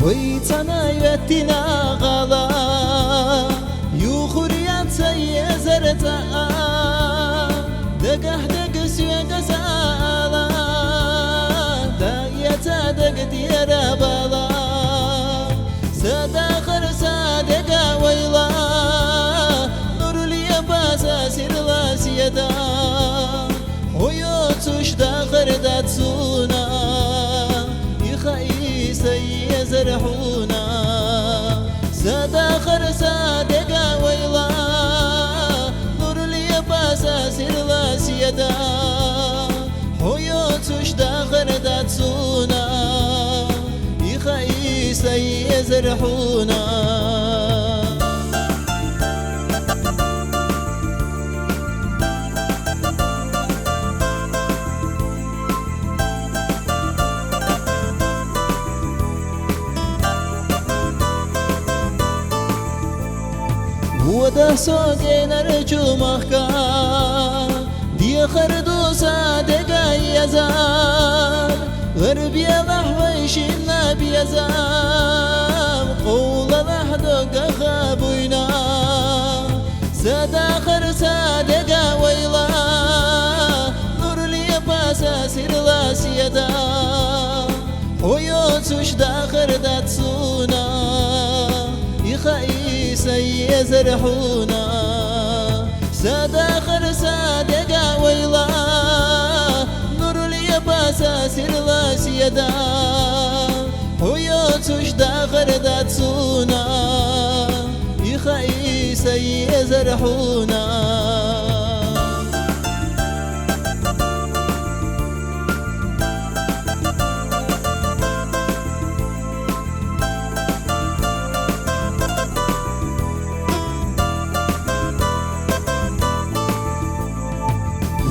ويتنا يتنا غلا يخريات سيزرتا دقه دقس يقسالا دايتا دق ديرا بالا سداخر صادقا ويلا نور لي باسا سيرلا سيدا ويوتش داخر داتسونا يخاي سيزرحونا سداخر صادقا ويلا نور لي باسا سيرلا سيدا ويوتش داخر داتسونا يخاي سيزرحونا وده سوقي نرجو مخكا دي خردو صادقا يزار غربي لحويش النبي يزام قول لحدق خابوينا سداخر صادقا ويلا نور لي باسا سيرلا سيدا ويوتش داخر داتسونا يخاي سيزرحونا سداخر صادقا ويلا نور لي باسا سيرلا سيدا ويوتش داخر داتسونا يخاي سيزرحونا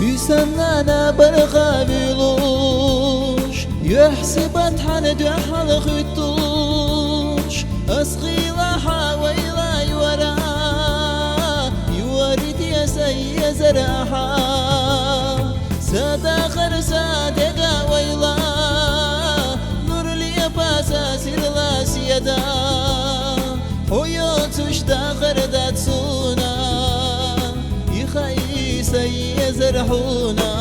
يسنانا برخابيلوش يحسبت حند يحل خطوش أسقي لحا ويلا يورا يوريد يسيزرحا سداخر صادقا ويلا نور لي باسا سيرلا سيدا ويوتش داخر داتسونا يخاي سيزرحونا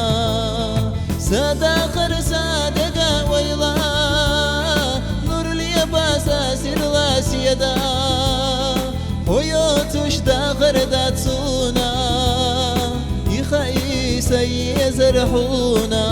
سداخر صادقا ويلا نور لي باسا سيرلا سيدا ويوتش داخر داتسونا يخاي سيزرحونا